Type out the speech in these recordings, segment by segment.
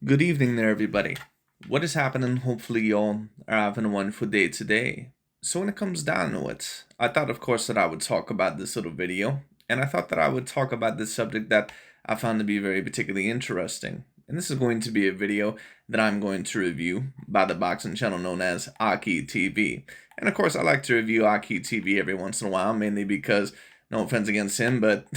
Good evening there, everybody. What is happening? Hopefully, y'all are having a wonderful day today. So, when it comes down to it, I thought, of course, that I would talk about this little video, and I thought that I would talk about this subject that I found to be very particularly interesting. And this is going to be a video that I'm going to review by the boxing channel known as AKHi TV. And of course, I like to review AKHi TV every once in a while, mainly because, no offense against him, but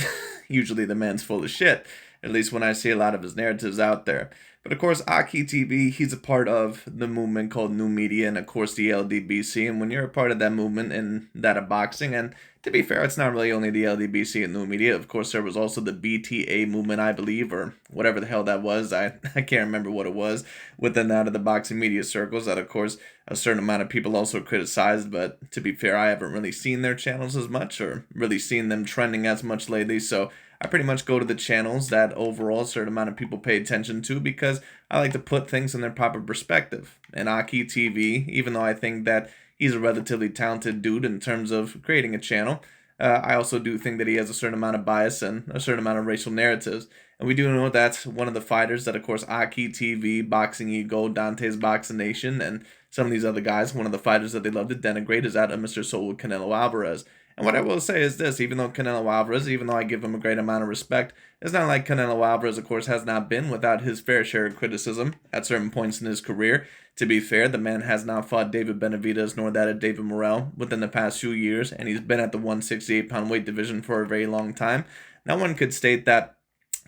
usually the man's full of shit. At least when I see a lot of his narratives out there. But of course, AKHi TV, he's a part of the movement called New Media and of course the LDBC. And when you're a part of that movement and that of boxing, and to be fair, it's not really only the LDBC and New Media. Of course, there was also the BTA movement, I believe, or whatever the hell that was. I can't remember what it was within that of the boxing media circles that, of course, a certain amount of people also criticized. But to be fair, I haven't really seen their channels as much or really seen them trending as much lately. So I pretty much go to the channels that overall a certain amount of people pay attention to because I like to put things in their proper perspective. And AKHi TV, even though I think that he's a relatively talented dude in terms of creating a channel, I also do think that he has a certain amount of bias and a certain amount of racial narratives. And we do know that's one of the fighters that, of course, AKHi TV, Boxing Ego, Dante's Boxing Nation, and some of these other guys, one of the fighters that they love to denigrate is that of Mr. Saul Canelo Alvarez. And what I will say is this, even though Canelo Alvarez, even though I give him a great amount of respect, it's not like Canelo Alvarez, of course, has not been without his fair share of criticism at certain points in his career. To be fair, the man has not fought David Benavidez nor that of David Morrell within the past few years, and he's been at the 168-pound weight division for a very long time. Now, one could state that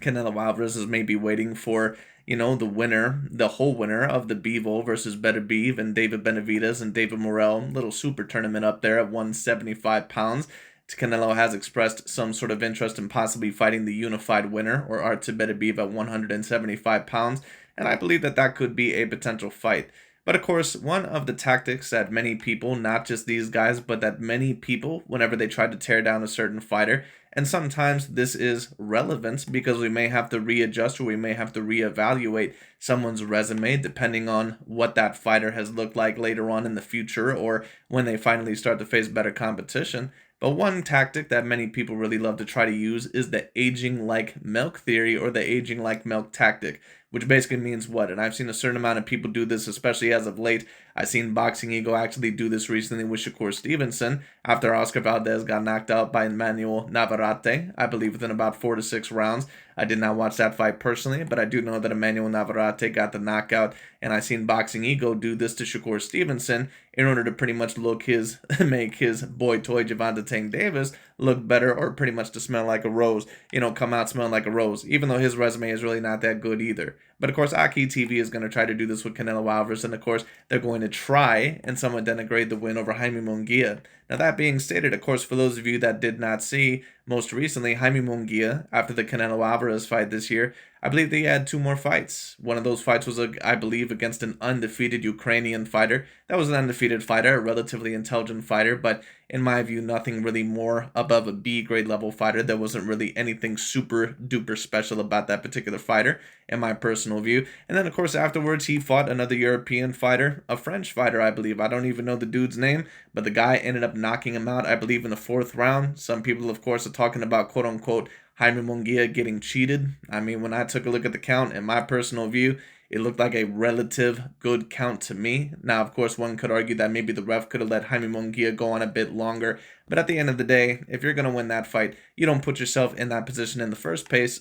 Canelo Alvarez is maybe waiting for, the winner, the whole winner of the Bivol versus Better Beef and David Benavidez and David Morrell little super tournament up there at 175 pounds. Canelo has expressed some sort of interest in possibly fighting the unified winner or Art to Better Beef at 175 pounds, and I believe that that could be a potential fight. But of course, one of the tactics that many people, not just these guys, but that many people, whenever they try to tear down a certain fighter, and sometimes this is relevant because we may have to readjust or we may have to reevaluate someone's resume depending on what that fighter has looked like later on in the future or when they finally start to face better competition. But one tactic that many people really love to try to use is the aging like milk theory or the aging like milk tactic, which basically means what? And I've seen a certain amount of people do this, especially as of late. I've seen Boxing Ego actually do this recently with Shakur Stevenson after Oscar Valdez got knocked out by Emmanuel Navarrete, I believe within about 4 to 6 rounds. I did not watch that fight personally, but I do know that Emmanuel Navarrete got the knockout, and I've seen Boxing Ego do this to Shakur Stevenson in order to pretty much make his boy toy Javante Tank Davis look better or pretty much to smell like a rose, come out smelling like a rose, even though his resume is really not that good either. But of course, AKHi TV is going to try to do this with Canelo Alvarez, and of course, they're going to try and somewhat denigrate the win over Jaime Munguia. Now, that being stated, of course, for those of you that did not see, most recently, Jaime Munguia, after the Canelo Alvarez fight this year, I believe they had two more fights. One of those fights was, I believe, against an undefeated Ukrainian fighter. That was an undefeated fighter, a relatively intelligent fighter, but in my view, nothing really more above a B grade level fighter. There wasn't really anything super duper special about that particular fighter, in my personal view. And then, of course, afterwards, he fought another European fighter, a French fighter, I believe. I don't even know the dude's name, but the guy ended up knocking him out, I believe, in the fourth round. Some people, of course, are talking about quote unquote Jaime Munguia getting cheated. I mean, when I took a look at the count, in my personal view, it looked like a relative good count to me. Now, of course, one could argue that maybe the ref could have let Jaime Munguia go on a bit longer. But at the end of the day, if you're going to win that fight, you don't put yourself in that position in the first place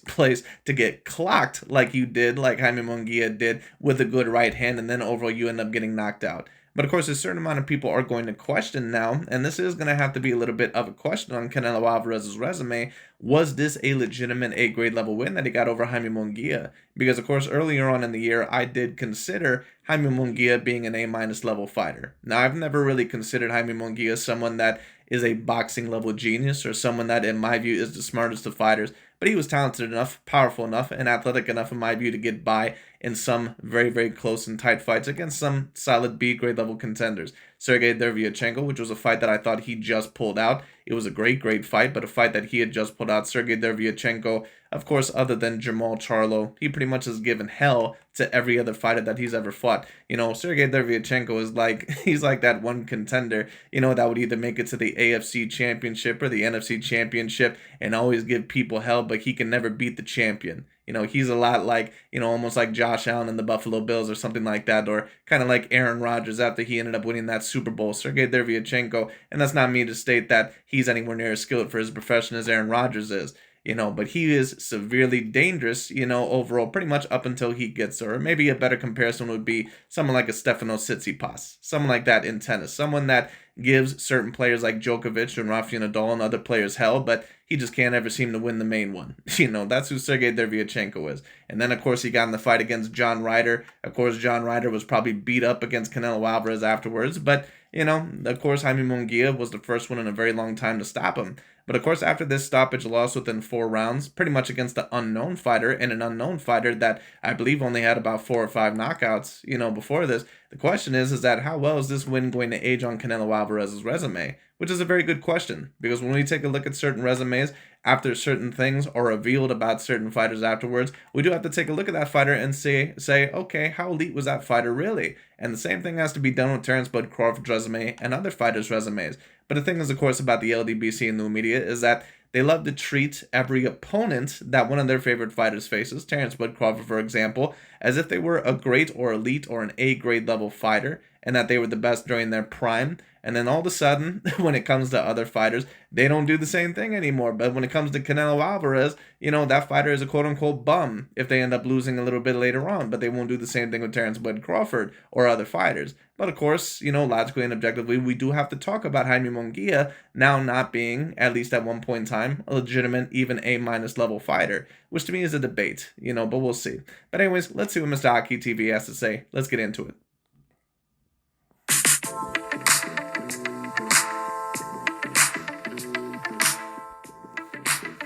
to get clocked like you did, like Jaime Munguia did, with a good right hand, and then overall you end up getting knocked out. But of course, a certain amount of people are going to question now, and this is going to have to be a little bit of a question on Canelo Alvarez's resume. Was this a legitimate A-grade level win that he got over Jaime Munguia? Because, of course, earlier on in the year, I did consider Jaime Munguia being an A-minus level fighter. Now, I've never really considered Jaime Munguia someone that is a boxing level genius or someone that, in my view, is the smartest of fighters. But he was talented enough, powerful enough, and athletic enough, in my view, to get by in some very, very close and tight fights against some solid B-grade level contenders. Sergey Derevyanchenko, which was a fight that I thought he just pulled out. It was a great, great fight, but a fight that he had just pulled out. Sergey Derevyanchenko, of course, other than Jamal Charlo, he pretty much has given hell to every other fighter that he's ever fought. Sergey Derevyanchenko is like, he's like that one contender, that would either make it to the AFC Championship or the NFC Championship and always give people hell, but he can never beat the champion. He's a lot like, almost like Josh Allen in the Buffalo Bills or something like that, or kind of like Aaron Rodgers after he ended up winning that Super Bowl. Sergei Derevyanchenko, and that's not me to state that he's anywhere near as skilled for his profession as Aaron Rodgers is. But he is severely dangerous, overall, pretty much up until he gets there. Or maybe a better comparison would be someone like a Stefanos Tsitsipas, someone like that in tennis, someone that gives certain players like Djokovic and Rafael Nadal and other players hell, but he just can't ever seem to win the main one. That's who Sergei Derevyanchenko is. And then, of course, he got in the fight against John Ryder. Of course, John Ryder was probably beat up against Canelo Alvarez afterwards, but, of course, Jaime Munguia was the first one in a very long time to stop him. But of course, after this stoppage loss within 4 rounds, pretty much against the unknown fighter, and an unknown fighter that I believe only had about 4 or 5 knockouts, before this, the question is that how well is this win going to age on Canelo Alvarez's resume? Which is a very good question, because when we take a look at certain resumes, after certain things are revealed about certain fighters afterwards, we do have to take a look at that fighter and say, okay, how elite was that fighter really? And the same thing has to be done with Terence Bud Crawford's resume and other fighters' resumes. But the thing is, of course, about the LDBC and new media is that they love to treat every opponent that one of their favorite fighters faces, Terence Bud Crawford, for example, as if they were a great or elite or an A-grade level fighter, and that they were the best during their prime. And then all of a sudden, when it comes to other fighters, they don't do the same thing anymore. But when it comes to Canelo Alvarez, that fighter is a quote-unquote bum if they end up losing a little bit later on. But they won't do the same thing with Terence Bud Crawford or other fighters. But of course, logically and objectively, we do have to talk about Jaime Munguia now not being, at least at one point in time, a legitimate, even A- level fighter, which to me is a debate, but we'll see. But anyways, let's see what Mr. AKHi TV has to say. Let's get into it.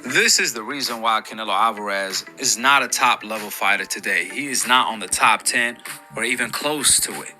This is the reason why Canelo Alvarez is not a top-level fighter today. He is not on the top 10 or even close to it.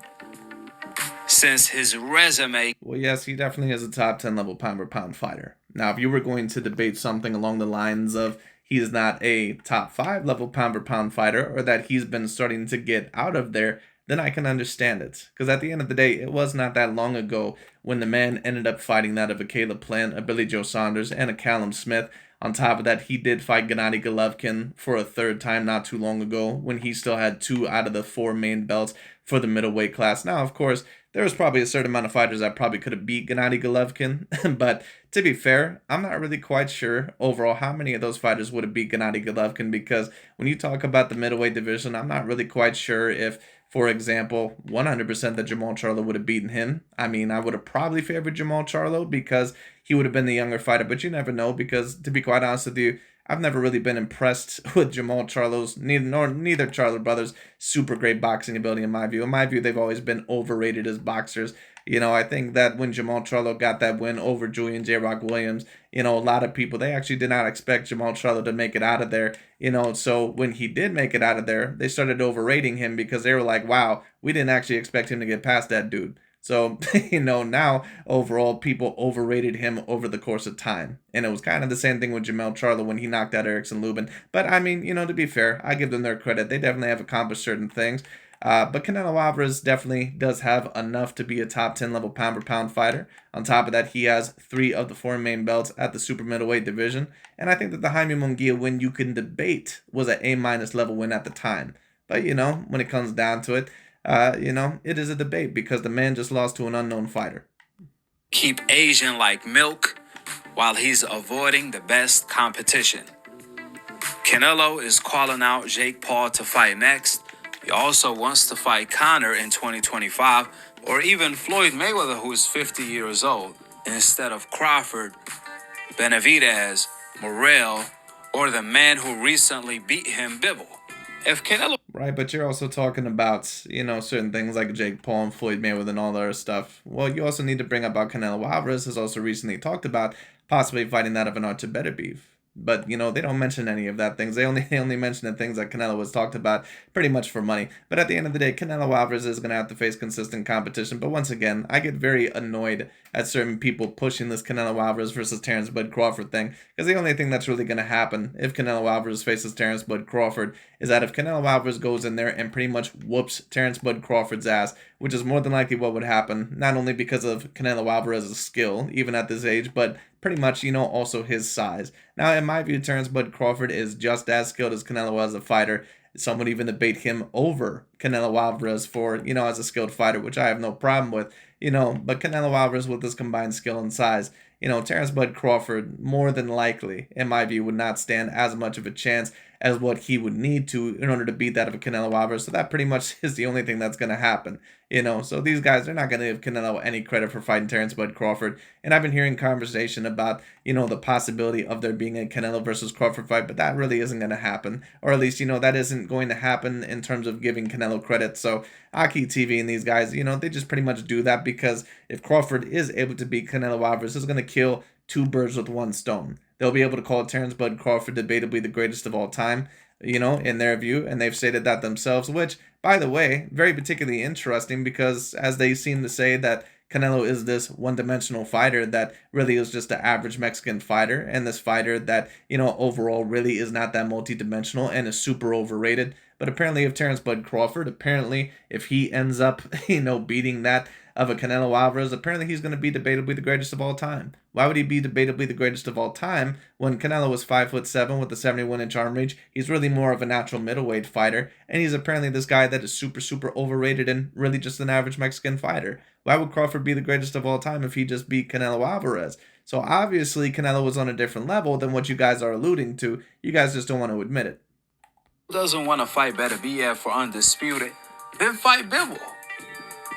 Since his resume... Well, yes, he definitely is a top 10 level pound-for-pound fighter. Now, if you were going to debate something along the lines of he is not a top 5 level pound-for-pound fighter, or that he's been starting to get out of there, then I can understand it. Because at the end of the day, it was not that long ago when the man ended up fighting that of a Caleb Plant, a Billy Joe Saunders, and a Callum Smith. On top of that, he did fight Gennady Golovkin for a 3rd time not too long ago when he still had 2 out of the 4 main belts for the middleweight class. Now, of course, there was probably a certain amount of fighters that probably could have beat Gennady Golovkin, but to be fair, I'm not really quite sure overall how many of those fighters would have beat Gennady Golovkin, because when you talk about the middleweight division, I'm not really quite sure if, for example, 100% that Jamal Charlo would have beaten him. I mean, I would have probably favored Jamal Charlo because he would have been the younger fighter, but you never know, because to be quite honest with you, I've never really been impressed with Jamal Charlo's, neither Charlo brothers' super great boxing ability in my view. In my view, they've always been overrated as boxers. I think that when Jamal Charlo got that win over Julian J. Rock Williams, a lot of people, they actually did not expect Jamal Charlo to make it out of there. So when he did make it out of there, they started overrating him because they were like, wow, we didn't actually expect him to get past that dude. So, now overall people overrated him over the course of time. And it was kind of the same thing with Jamal Charlo when he knocked out Erickson Lubin. But I mean, to be fair, I give them their credit. They definitely have accomplished certain things. But Canelo Alvarez definitely does have enough to be a top 10 level pound-for-pound fighter. On top of that, he has 3 of the 4 main belts at the super middleweight division. And I think that the Jaime Munguia win you can debate was an A- level win at the time. But, when it comes down to it, it is a debate because the man just lost to an unknown fighter. Keep Asian like milk while he's avoiding the best competition. Canelo is calling out Jake Paul to fight next. He also wants to fight Conor in 2025, or even Floyd Mayweather, who is 50 years old, instead of Crawford, Benavidez, Morrell, or the man who recently beat him, Bivol. If Canelo... Right, but you're also talking about, certain things like Jake Paul and Floyd Mayweather and all that other stuff. Well, you also need to bring up how Canelo Alvarez has also recently talked about possibly fighting that of an Artur Beterbiev. But, they don't mention any of that things. They only mention the things that Canelo has talked about pretty much for money. But at the end of the day, Canelo Alvarez is going to have to face consistent competition. But once again, I get very annoyed at certain people pushing this Canelo Alvarez versus Terence Bud Crawford thing. Because the only thing that's really going to happen if Canelo Alvarez faces Terence Bud Crawford is that if Canelo Alvarez goes in there and pretty much whoops Terrence Bud Crawford's ass, which is more than likely what would happen, not only because of Canelo Alvarez's skill, even at this age, but pretty much, also his size. Now, in my view, Terrence Bud Crawford is just as skilled as Canelo as a fighter. Some would even debate him over Canelo Alvarez for, as a skilled fighter, which I have no problem with, but Canelo Alvarez with his combined skill and size, Terrence Bud Crawford, more than likely, in my view, would not stand as much of a chance as what he would need to in order to beat that of a Canelo Alvarez. So that pretty much is the only thing that's going to happen, So these guys, they're not going to give Canelo any credit for fighting Terrence Bud Crawford. And I've been hearing conversation about, the possibility of there being a Canelo versus Crawford fight, but that really isn't going to happen. Or at least, that isn't going to happen in terms of giving Canelo credit. So AKHi TV and these guys, they just pretty much do that because if Crawford is able to beat Canelo Alvarez, it's going to kill two birds with one stone. They'll be able to call Terrence Bud Crawford debatably the greatest of all time, in their view, and they've stated that themselves, which, by the way, very particularly interesting because as they seem to say that Canelo is this one-dimensional fighter that really is just an average Mexican fighter, and this fighter that, overall really is not that multi-dimensional and is super overrated. But apparently if Terrence Bud Crawford, if he ends up, beating that of a Canelo Alvarez, apparently he's going to be debatably the greatest of all time. Why would he be debatably the greatest of all time when Canelo was 5'7" with a 71-inch arm reach? He's really more of a natural middleweight fighter, and he's apparently this guy that is super, super overrated and really just an average Mexican fighter. Why would Crawford be the greatest of all time if he just beat Canelo Alvarez? So obviously Canelo was on a different level than what you guys are alluding to. You guys just don't want to admit it. Doesn't want to fight Beterbiev for undisputed, then fight Bivol,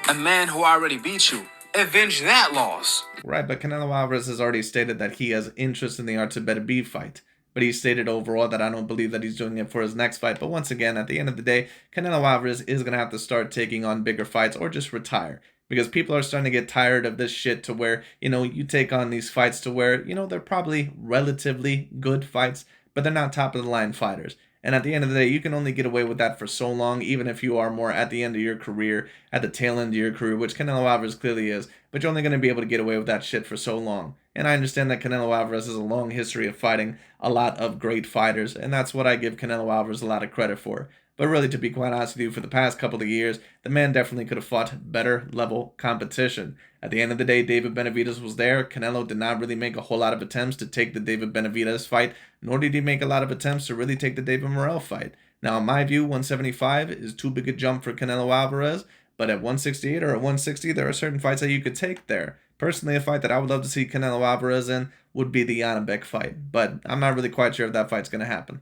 a man who already beat you. Avenge that loss. Right, but Canelo Alvarez has already stated that he has interest in the Artur Beterbiev fight. But he stated overall that I don't believe that he's doing it for his next fight. But once again, at the end of the day, Canelo Alvarez is going to have to start taking on bigger fights or just retire. Because people are starting to get tired of this shit to where, you take on these fights to where, they're probably relatively good fights, but they're not top of the line fighters. And at the end of the day, you can only get away with that for so long, even if you are more at the end of your career, at the tail end of your career, which Canelo Alvarez clearly is. But you're only going to be able to get away with that shit for so long. And I understand that Canelo Alvarez has a long history of fighting a lot of great fighters, and that's what I give Canelo Alvarez a lot of credit for. But really, to be quite honest with you, for the past couple of years, the man definitely could have fought better level competition. At the end of the day, David Benavidez was there. Canelo did not really make a whole lot of attempts to take the David Benavidez fight, nor did he make a lot of attempts to really take the David Morrell fight. Now, in my view, 175 is too big a jump for Canelo Alvarez, but at 168 or at 160, there are certain fights that you could take there. Personally, a fight that I would love to see Canelo Alvarez in would be the Yanabek fight, but I'm not really quite sure if that fight's going to happen.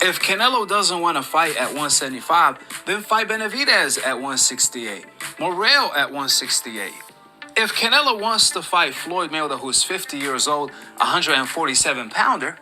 If Canelo doesn't want to fight at 175, then fight Benavidez at 168, Morrell at 168. If Canelo wants to fight Floyd Mayweather, who's 50 years old, 147-pounder,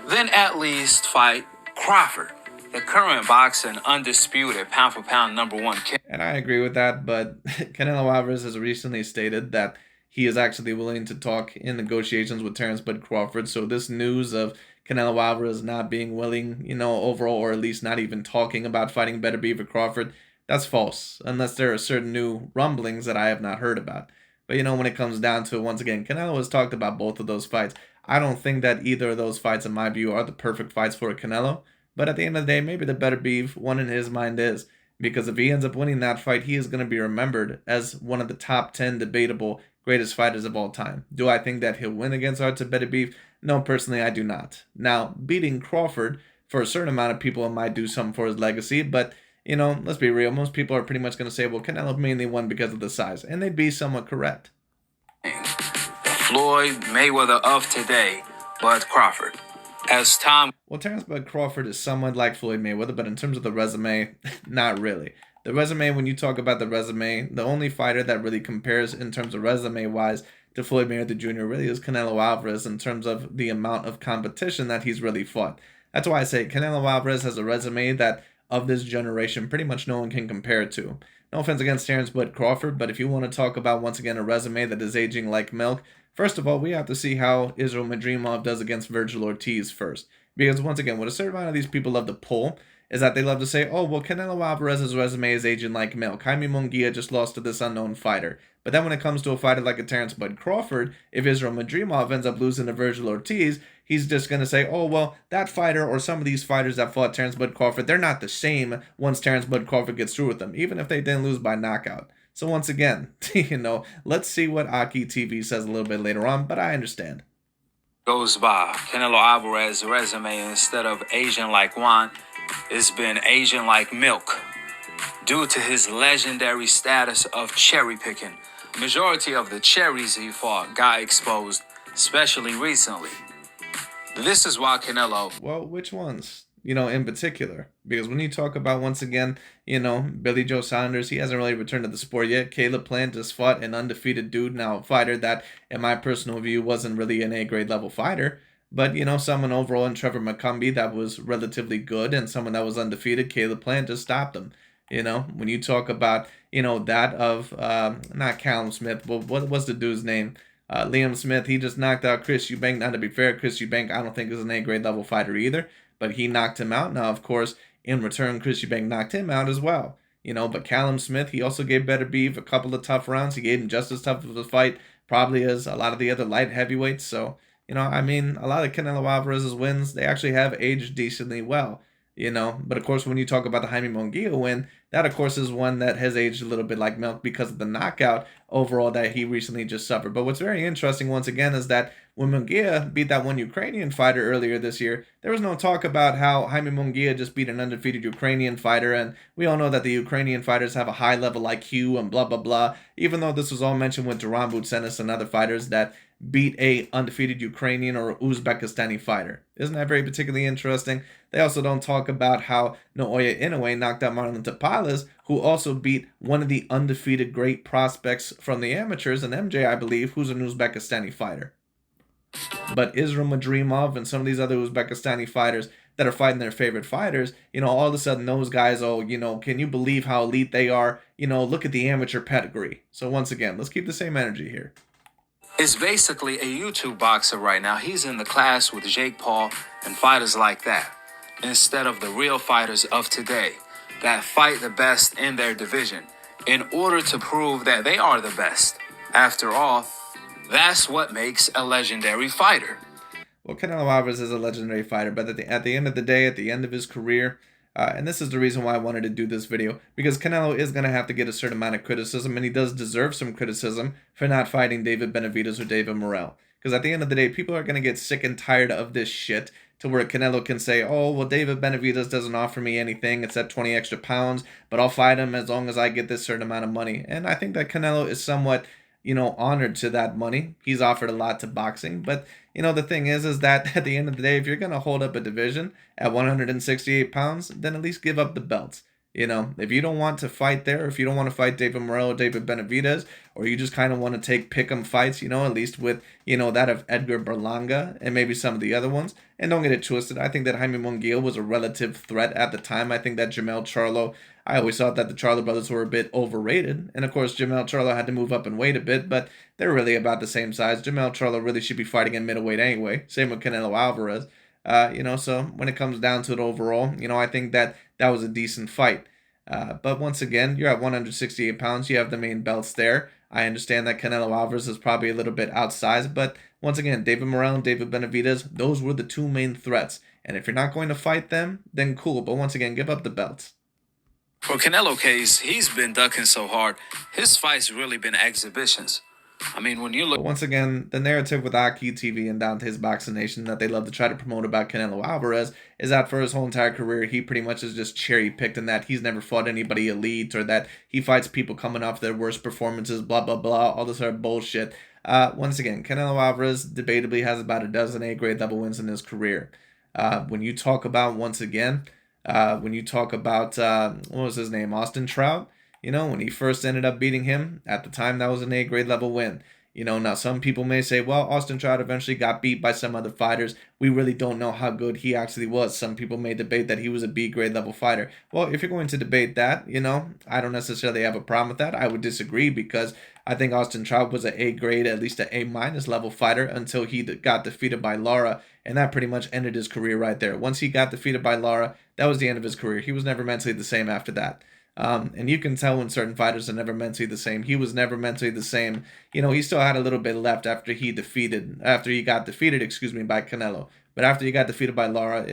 then at least fight Crawford, the current boxing undisputed pound-for-pound #1 And I agree with that, but Canelo Alvarez has recently stated that he is actually willing to talk in negotiations with Terrence Bud Crawford. So this news of Canelo Alvarez not being willing, overall, or at least not even talking about fighting Beterbiev or Crawford, that's false, unless there are certain new rumblings that I have not heard about. But, when it comes down to it, once again, Canelo has talked about both of those fights. I don't think that either of those fights, in my view, are the perfect fights for Canelo. But at the end of the day, maybe the Beterbiev one in his mind is. Because if he ends up winning that fight, he is going to be remembered as one of the top 10 debatable greatest fighters of all time. Do I think that he'll win against Artur Beterbiev? No, personally, I do not. Now, beating Crawford, for a certain amount of people, it might do something for his legacy, but, let's be real. Most people are pretty much going to say, well, Canelo mainly won because of the size, and they'd be somewhat correct. Floyd Mayweather of today, Bud Crawford. As time... Well, Terrence Bud Crawford is somewhat like Floyd Mayweather, but in terms of the resume, not really. The resume, when you talk about the resume, the only fighter that really compares in terms of resume-wise to Floyd Mayweather Jr. really is Canelo Alvarez in terms of the amount of competition that he's really fought. That's why I say Canelo Alvarez has a resume that, of this generation, pretty much no one can compare it to. No offense against Terrence Bud Crawford, but if you want to talk about, once again, a resume that is aging like milk, first of all, we have to see how Israel Madrimov does against Virgil Ortiz first. Because, once again, what a certain amount of these people love to pull is that they love to say, oh, well, Canelo Alvarez's resume is aging like milk. Jaime Munguia just lost to this unknown fighter. But then when it comes to a fighter like a Terrence Bud Crawford, if Israel Madrimov ends up losing to Virgil Ortiz, he's just going to say, oh, well, that fighter or some of these fighters that fought Terrence Bud Crawford, they're not the same once Terrence Bud Crawford gets through with them, even if they didn't lose by knockout. So once again, let's see what AKHi TV says a little bit later on, but I understand. Goes by. Canelo Alvarez's resume, instead of Asian like wine, it's been Asian like milk. Due to his legendary status of cherry picking, majority of the cherries he fought got exposed, especially recently. This is why Canelo... Well, which ones? In particular, because when you talk about, once again, Billy Joe Saunders, he hasn't really returned to the sport yet. Caleb Plant just fought an undefeated dude, now a fighter that, in my personal view, wasn't really an A-grade level fighter. But, someone overall in Trevor McCumbee that was relatively good, and someone that was undefeated, Caleb Plant just stopped him. When you talk about, that of, not Callum Smith, but what was the dude's name? Liam Smith, he just knocked out Chris Eubank. Now, to be fair, Chris Eubank, I don't think is an A-grade level fighter either, but he knocked him out. Now, of course, in return, Chris Eubank knocked him out as well. But Callum Smith, he also gave Better Beef a couple of tough rounds. He gave him just as tough of a fight, probably as a lot of the other light heavyweights. So, a lot of Canelo Alvarez's wins, they actually have aged decently well. But of course, when you talk about the Jaime Munguia win, that of course is one that has aged a little bit like milk because of the knockout overall that he recently just suffered. But what's very interesting, once again, is that when Munguia beat that one Ukrainian fighter earlier this year, there was no talk about how Jaime Munguia just beat an undefeated Ukrainian fighter, and we all know that the Ukrainian fighters have a high level IQ and blah, blah, blah, even though this was all mentioned with Duran Bucenis and other fighters that beat a undefeated Ukrainian or Uzbekistani fighter. Isn't that very particularly interesting? They also don't talk about how Naoya Inoue knocked out Marlon Tapales, who also beat one of the undefeated great prospects from the amateurs, an MJ, I believe, who's an Uzbekistani fighter. But Islam Madrimov and some of these other Uzbekistani fighters that are fighting their favorite fighters, all of a sudden those guys, can you believe how elite they are? Look at the amateur pedigree. So once again, let's keep the same energy here. Is basically a YouTube boxer right now. He's in the class with Jake Paul and fighters like that, instead of the real fighters of today that fight the best in their division in order to prove that they are the best. After all, that's what makes a legendary fighter. Well, Canelo Alvarez is a legendary fighter, but at the end of the day, at the end of his career, and this is the reason why I wanted to do this video, because Canelo is going to have to get a certain amount of criticism, and he does deserve some criticism for not fighting David Benavidez or David Morrell. Because at the end of the day, people are going to get sick and tired of this shit to where Canelo can say, oh, well, David Benavidez doesn't offer me anything. It's at 20 extra pounds, but I'll fight him as long as I get this certain amount of money. And I think that Canelo is somewhat, honored to that money. He's offered a lot to boxing, but the thing is that at the end of the day, if you're going to hold up a division at 168 pounds, then at least give up the belts. If you don't want to fight there, if you don't want to fight David Morrell or David Benavidez, or you just kind of want to take pick'em fights, at least with, that of Edgar Berlanga and maybe some of the other ones. And don't get it twisted. I think that Jaime Munguia was a relative threat at the time. I think that Jamel Charlo, I always thought that the Charlo brothers were a bit overrated. And of course, Jamel Charlo had to move up in weight a bit, but they're really about the same size. Jamel Charlo really should be fighting in middleweight anyway. Same with Canelo Alvarez. So when it comes down to it overall, I think that was a decent fight. But once again, you're at 168 pounds. You have the main belts there. I understand that Canelo Alvarez is probably a little bit outsized, but once again, David Morrell and David Benavidez, those were the two main threats. And if you're not going to fight them, then cool. But once again, give up the belts. For Canelo case, he's been ducking so hard. His fights really been exhibitions. I mean, when you look... But once again, the narrative with AKHi TV and Dante's Boxing Nation that they love to try to promote about Canelo Alvarez is that for his whole entire career, he pretty much is just cherry-picked, and that he's never fought anybody elite, or that he fights people coming off their worst performances, blah, blah, blah, all this sort of bullshit. Once again, Canelo Alvarez debatably has about a dozen A-grade level wins in his career. When you talk about, once again, what was his name, Austin Trout, when he first ended up beating him, at the time, that was an A-grade level win. Now some people may say, well, Austin Trout eventually got beat by some other fighters. We really don't know how good he actually was. Some people may debate that he was a B-grade level fighter. Well, if you're going to debate that, I don't necessarily have a problem with that. I would disagree, because I think Austin Trout was an A-grade, at least an A- level fighter until he got defeated by Lara, and that pretty much ended his career right there. Once he got defeated by Lara, that was the end of his career. He was never mentally the same after that. And you can tell when certain fighters are never mentally the same. He was never mentally the same. He still had a little bit left after he got defeated, by Canelo. But after he got defeated by Lara,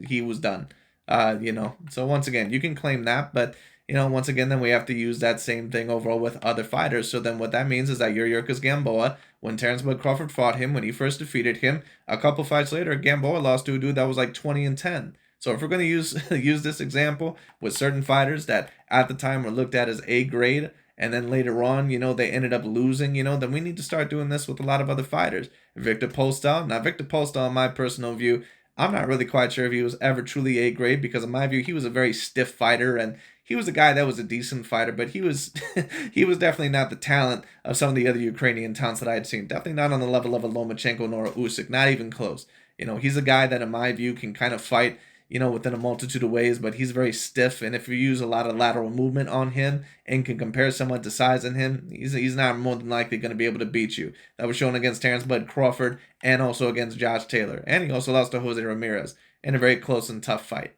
he was done. So once again, you can claim that, but once again, then we have to use that same thing overall with other fighters. So then what that means is that Yuriorkis Gamboa, when Terence Bud Crawford fought him, when he first defeated him, a couple fights later, Gamboa lost to a dude that was like 20-10. So if we're going to use this example with certain fighters that at the time were looked at as A grade, and then later on, they ended up losing, then we need to start doing this with a lot of other fighters. Viktor Postol, in my personal view, I'm not really quite sure if he was ever truly A grade, because in my view, he was a very stiff fighter, and he was a guy that was a decent fighter, but he was he was definitely not the talent of some of the other Ukrainian talents that I had seen. Definitely not on the level of a Lomachenko nor a Usyk, not even close. He's a guy that in my view can kind of fight, within a multitude of ways, but he's very stiff, and if you use a lot of lateral movement on him and can compare someone to size in him, he's not more than likely going to be able to beat you. That was shown against Terence Bud Crawford and also against Josh Taylor, and he also lost to Jose Ramirez in a very close and tough fight.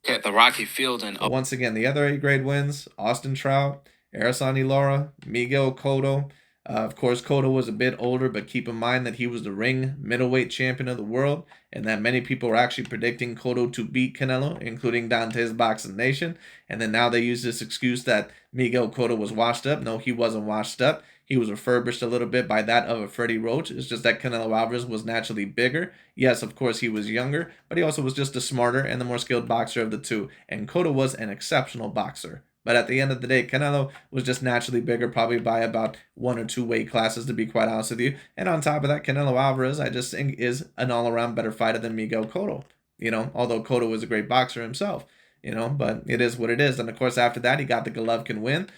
At the Rocky Fielding. Once again, the other A-grade wins: Austin Trout, Araceli Lara, Miguel Cotto. Of course, Cotto was a bit older, but keep in mind that he was the ring middleweight champion of the world, and that many people were actually predicting Cotto to beat Canelo, including Dante's Boxing Nation. And then now they use this excuse that Miguel Cotto was washed up. No, he wasn't washed up. He was refurbished a little bit by that of a Freddie Roach. It's just that Canelo Alvarez was naturally bigger. Yes, of course, he was younger, but he also was just a smarter and the more skilled boxer of the two. And Cotto was an exceptional boxer. But at the end of the day, Canelo was just naturally bigger, probably by about 1 or 2 weight classes, to be quite honest with you. And on top of that, Canelo Alvarez, I just think, is an all-around better fighter than Miguel Cotto. Although Cotto was a great boxer himself. But it is what it is. And of course, after that, he got the Golovkin win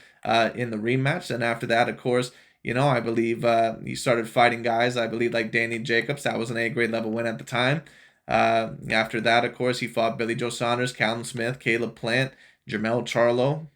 in the rematch. And after that, of course, I believe he started fighting guys, I believe, like Danny Jacobs. That was an A-grade level win at the time. After that, of course, he fought Billy Joe Saunders, Callum Smith, Caleb Plant, Jermell Charlo,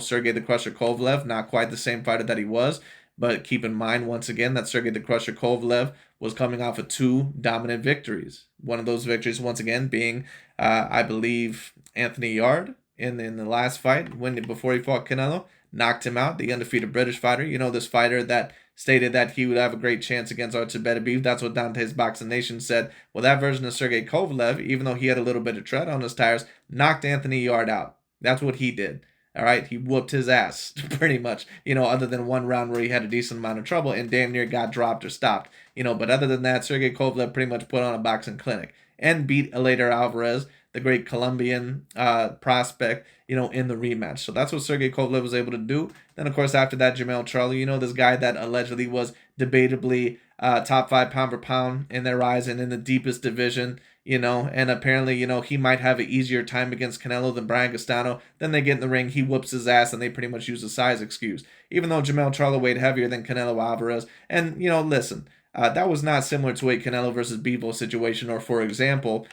Sergey the Crusher Kovalev, not quite the same fighter that he was, but keep in mind once again that Sergey the Crusher Kovalev was coming off of 2 dominant victories. One of those victories, once again, being, I believe, Anthony Yarde in the last fight before he fought Canelo, knocked him out, the undefeated British fighter. This fighter that stated that he would have a great chance against Artur Beterbiev. That's what Dante's Boxing Nation said. Well, that version of Sergey Kovalev, even though he had a little bit of tread on his tires, knocked Anthony Yarde out. That's what he did. All right, he whooped his ass pretty much, other than one round where he had a decent amount of trouble and damn near got dropped or stopped, but other than that, Sergey Kovalev pretty much put on a boxing clinic and beat Eleider Alvarez, the great Colombian prospect, in the rematch. So that's what Sergey Kovalev was able to do. Then, of course, after that, Jermell Charlo, this guy that allegedly was debatably top 5 pound for pound in their eyes and in the deepest division, and apparently, he might have an easier time against Canelo than Brian Castano. Then they get in the ring, he whoops his ass, and they pretty much use a size excuse. Even though Jermell Charlo weighed heavier than Canelo Alvarez. And, listen, that was not similar to a Canelo versus Bivol situation, or, for example,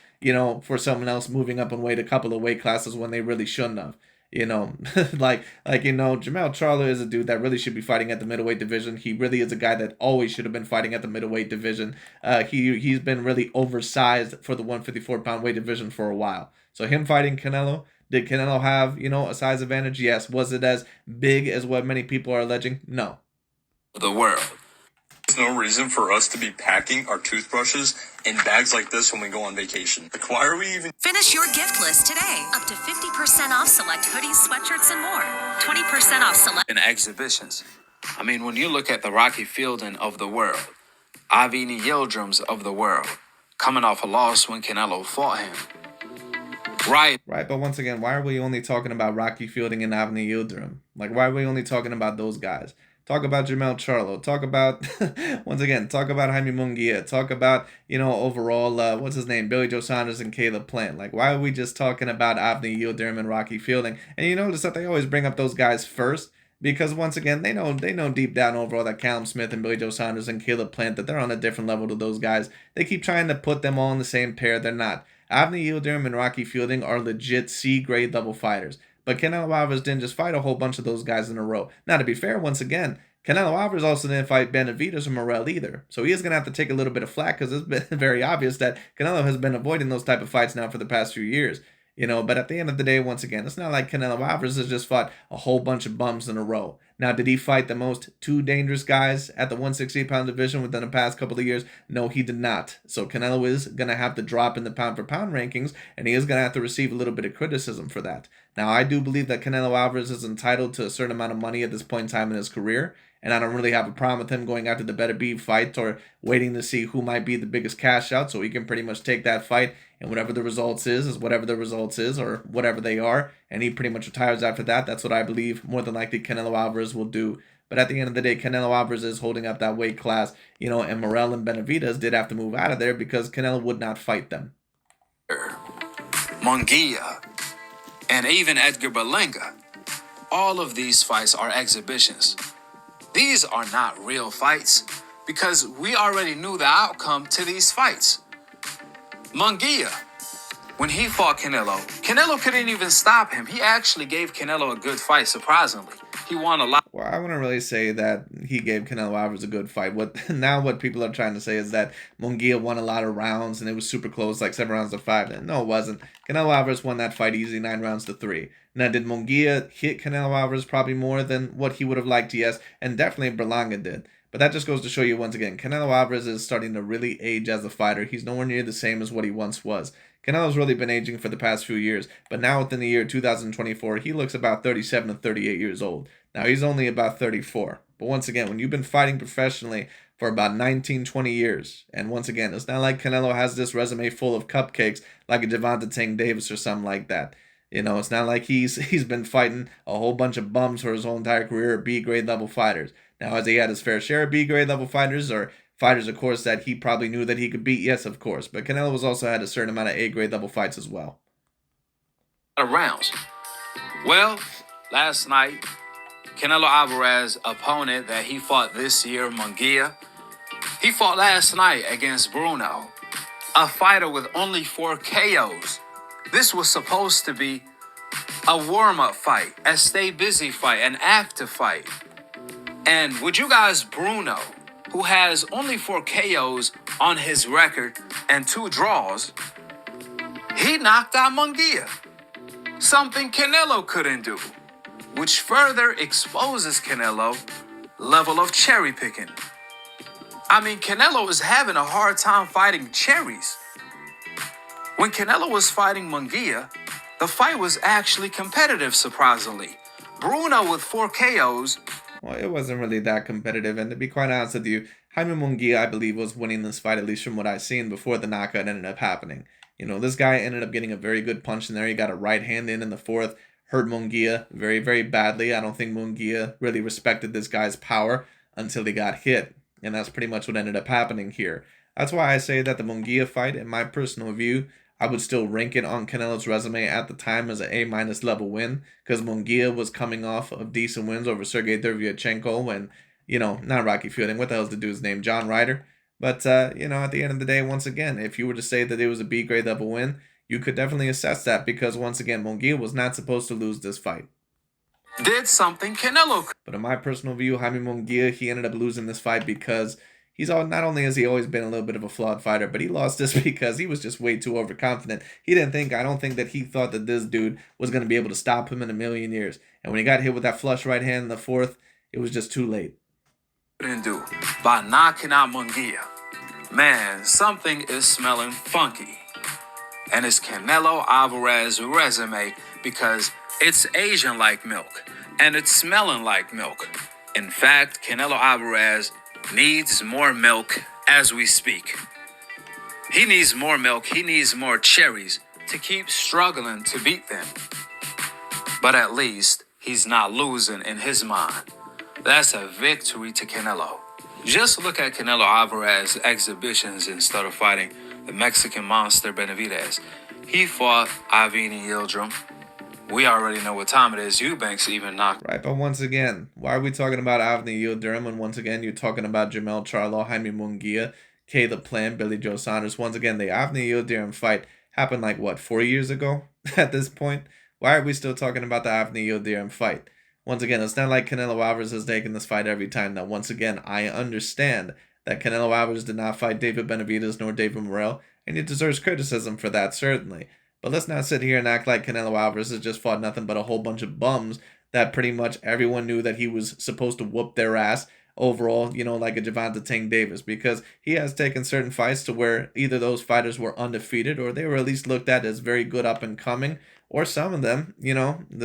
for someone else moving up in weight a couple of weight classes when they really shouldn't have. Jermell Charlo is a dude that really should be fighting at the middleweight division. He really is a guy that always should have been fighting at the middleweight division. He's been really oversized for the 154-pound weight division for a while. So him fighting Canelo, did Canelo have, a size advantage? Yes. Was it as big as what many people are alleging? No. The world. There's no reason for us to be packing our toothbrushes in bags like this when we go on vacation. Like, why are we even... Finish your gift list today. Up to 50% off select hoodies, sweatshirts, and more. 20% off select... In exhibitions. I mean, when you look at the Rocky Fielding of the world, Avni Yildirim's of the world, coming off a loss when Canelo fought him. Right, but once again, why are we only talking about Rocky Fielding and Avni Yildirim? Like, why are we only talking about those guys? Talk about Jermell Charlo. Talk about, once again, talk about Jaime Munguia. Talk about, overall, what's his name? Billy Joe Saunders and Caleb Plant. Like, why are we just talking about Avni Yildirim and Rocky Fielding? And you notice that they always bring up those guys first, because once again, they know deep down overall that Callum Smith and Billy Joe Saunders and Caleb Plant, that they're on a different level to those guys. They keep trying to put them all in the same pair. They're not. Avni Yildirim and Rocky Fielding are legit C-grade level fighters. But Canelo Alvarez didn't just fight a whole bunch of those guys in a row. Now, to be fair, once again, Canelo Alvarez also didn't fight Benavidez or Morrell either. So he is going to have to take a little bit of flack, because it's been very obvious that Canelo has been avoiding those type of fights now for the past few years. But at the end of the day, once again, it's not like Canelo Alvarez has just fought a whole bunch of bums in a row. Now, did he fight the most two dangerous guys at the 168-pound division within the past couple of years? No, he did not. So Canelo is going to have to drop in the pound-for-pound rankings, and he is going to have to receive a little bit of criticism for that. Now, I do believe that Canelo Alvarez is entitled to a certain amount of money at this point in time in his career, and I don't really have a problem with him going after the better be fight or waiting to see who might be the biggest cash out, so he can pretty much take that fight, and whatever the results is whatever the results is, or whatever they are, and he pretty much retires after that. That's what I believe more than likely Canelo Alvarez will do. But at the end of the day, Canelo Alvarez is holding up that weight class, and Morrell and Benavidez did have to move out of there because Canelo would not fight them. Munguia, and even Edgar Berlanga. All of these fights are exhibitions. These are not real fights because we already knew the outcome to these fights. Munguia, when he fought Canelo, Canelo couldn't even stop him. He actually gave Canelo a good fight, surprisingly. He won a lot. Well, I wouldn't really say that he gave Canelo Alvarez a good fight. What people are trying to say is that Munguia won a lot of rounds and it was super close, like 7 rounds to 5. And no, it wasn't. Canelo Alvarez won that fight easy, 9 rounds to 3. Now, did Munguia hit Canelo Alvarez probably more than what he would have liked? Yes, and definitely Berlanga did. But that just goes to show you once again, Canelo Alvarez is starting to really age as a fighter. He's nowhere near the same as what he once was. Canelo's really been aging for the past few years, but now within the year 2024, he looks about 37 to 38 years old. Now, he's only about 34. But once again, when you've been fighting professionally for about 19, 20 years, and once again, it's not like Canelo has this resume full of cupcakes like a Gervonta Tank Davis or something like that. It's not like he's been fighting a whole bunch of bums for his whole entire career, B-grade level fighters. Now, has he had his fair share of B-grade level fighters, or fighters, of course, that he probably knew that he could beat? Yes, of course. But Canelo has also had a certain amount of A-grade level fights as well. Rounds. Well, last night, Canelo Alvarez opponent that he fought this year, Munguia, he fought last night against Bruno, a fighter with only 4 KOs. This was supposed to be a warm-up fight, a stay-busy fight, an active fight. And would you guys, Bruno, who has only 4 KOs on his record and 2 draws, he knocked out Munguia, something Canelo couldn't do, which further exposes Canelo level of cherry picking. I mean, Canelo is having a hard time fighting cherries. When Canelo was fighting Munguia, the fight was actually competitive, surprisingly. Bruno with 4 KOs. Well, it wasn't really that competitive, and to be quite honest with you, Jaime Munguia, I believe, was winning this fight, at least from what I've seen, before the knockout ended up happening. This guy ended up getting a very good punch in there. He got a right hand in the 4th, hurt Munguia very, very badly. I don't think Munguia really respected this guy's power until he got hit, and that's pretty much what ended up happening here. That's why I say that the Munguia fight, in my personal view, I would still rank it on Canelo's resume at the time as an A- level win, because Munguia was coming off of decent wins over Sergey Derevyanchenko and, not Rocky Fielding. What the hell's the dude's name? John Ryder. But, at the end of the day, once again, if you were to say that it was a B-grade level win, you could definitely assess that, because, once again, Munguia was not supposed to lose this fight. Did something Canelo. But in my personal view, Jaime Munguia, he ended up losing this fight because not only has he always been a little bit of a flawed fighter, but he lost this because he was just way too overconfident. I don't think that he thought that this dude was going to be able to stop him in a million years. And when he got hit with that flush right hand in the 4th, it was just too late. Didn't do by knocking out Munguia. Man, something is smelling funky. And it's Canelo Alvarez's resume, because it's Asian like milk and it's smelling like milk. In fact, Canelo Alvarez needs more milk as we speak. He needs more milk. He needs more cherries to keep struggling to beat them. But at least he's not losing in his mind. That's a victory to Canelo. Just look at Canelo Alvarez's exhibitions instead of fighting the Mexican monster Benavidez. He fought Avni Yildirim. We already know what time it is. Eubanks even knocked. Right, but once again, why are we talking about Avni Yildirim? And once again, you're talking about Jamel Charlo, Jaime Munguia, Caleb Plant, Billy Joe Saunders. Once again, the Avni Yildirim fight happened 4 years ago at this point? Why are we still talking about the Avni Yildirim fight? Once again, it's not like Canelo Alvarez has taken this fight every time. Now, once again, I understand that Canelo Alvarez did not fight David Benavidez nor David Morrell, and he deserves criticism for that, certainly. But let's not sit here and act like Canelo Alvarez has just fought nothing but a whole bunch of bums that pretty much everyone knew that he was supposed to whoop their ass overall, like a Gervonta Tank Davis, because he has taken certain fights to where either those fighters were undefeated or they were at least looked at as very good up and coming, or some of them,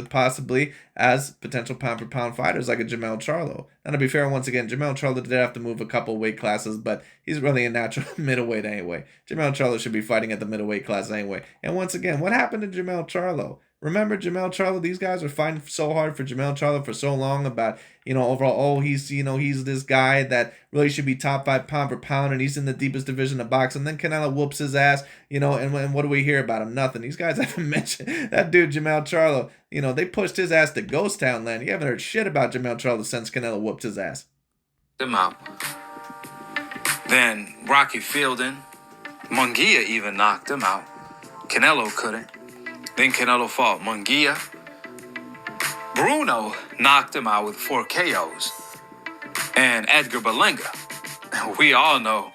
possibly as potential pound for pound fighters like a Jermell Charlo. And to be fair, once again, Jermell Charlo did have to move a couple weight classes, but he's really a natural middleweight anyway. Jermell Charlo should be fighting at the middleweight class anyway. And once again, what happened to Jermell Charlo? Remember Jermell Charlo? These guys were fighting so hard for Jermell Charlo for so long about, overall, he's this guy that really should be top 5 pound for pound, and he's in the deepest division of boxing. And then Canelo whoops his ass, and what do we hear about him? Nothing. These guys haven't mentioned that dude, Jermell Charlo. They pushed his ass to Ghost Town land. You haven't heard shit about Jermell Charlo since Canelo whooped his ass. Them out. Then Rocky Fielding, Munguia even knocked him out. Canelo couldn't. Then Canelo fought Munguia. Bruno knocked him out with 4 KOs. And Edgar Berlanga. We all know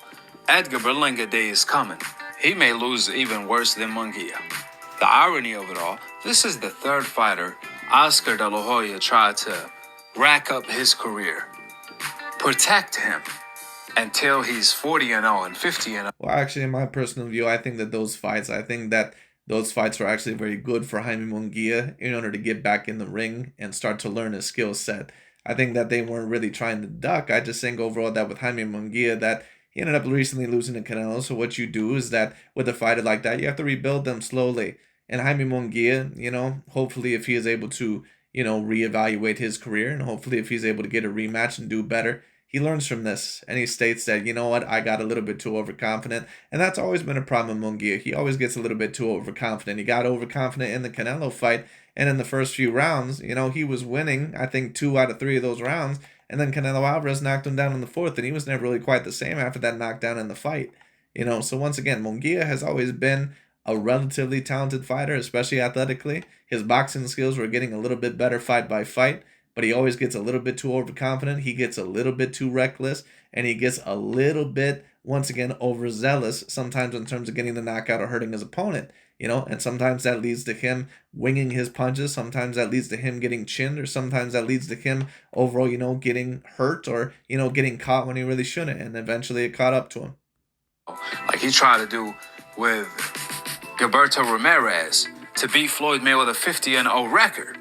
Edgar Berlanga day is coming. He may lose even worse than Munguia. The irony of it all, this is the 3rd fighter Oscar De La Hoya tried to rack up his career. Protect him until he's 40-0 and 50-0. Well, actually, in my personal view, I think that those fights were actually very good for Jaime Munguia in order to get back in the ring and start to learn his skill set. I think that they weren't really trying to duck. I just think overall that with Jaime Munguia that he ended up recently losing to Canelo. So what you do is that with a fighter like that, you have to rebuild them slowly. And Jaime Munguia, hopefully if he is able to, reevaluate his career, and hopefully if he's able to get a rematch and do better, he learns from this, and he states that, I got a little bit too overconfident, and that's always been a problem with Munguia. He always gets a little bit too overconfident. He got overconfident in the Canelo fight, and in the first few rounds, he was winning, I think, 2 out of 3 of those rounds, and then Canelo Alvarez knocked him down in the 4th, and he was never really quite the same after that knockdown in the fight. So once again, Munguia has always been a relatively talented fighter, especially athletically. His boxing skills were getting a little bit better fight by fight, but he always gets a little bit too overconfident. He gets a little bit too reckless, and he gets a little bit, once again, overzealous sometimes in terms of getting the knockout or hurting his opponent, and sometimes that leads to him winging his punches. Sometimes that leads to him getting chinned, or sometimes that leads to him overall, getting hurt or, getting caught when he really shouldn't, and eventually it caught up to him. Like he tried to do with Gilberto Ramirez to beat Floyd Mayweather 50-0 record.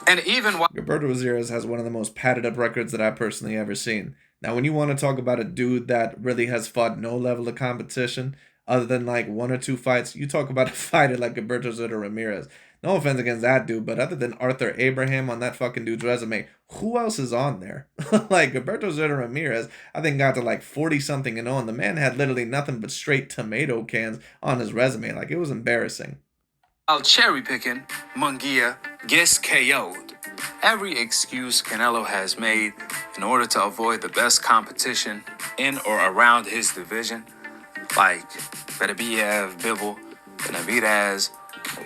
And even while Gilberto Ramirez has one of the most padded up records that I've personally ever seen. Now, when you want to talk about a dude that really has fought no level of competition other than like 1 or 2 fights, you talk about a fighter like Gilberto Ramirez. No offense against that dude, but other than Arthur Abraham on that fucking dude's resume, who else is on there? Like Gilberto Ramirez, I think got to like 40-something and on. The man had literally nothing but straight tomato cans on his resume. Like, it was embarrassing. while cherry picking, Munguia gets KO'd. Every excuse Canelo has made in order to avoid the best competition in or around his division, like Beterbiev, Bivol, Benavidez,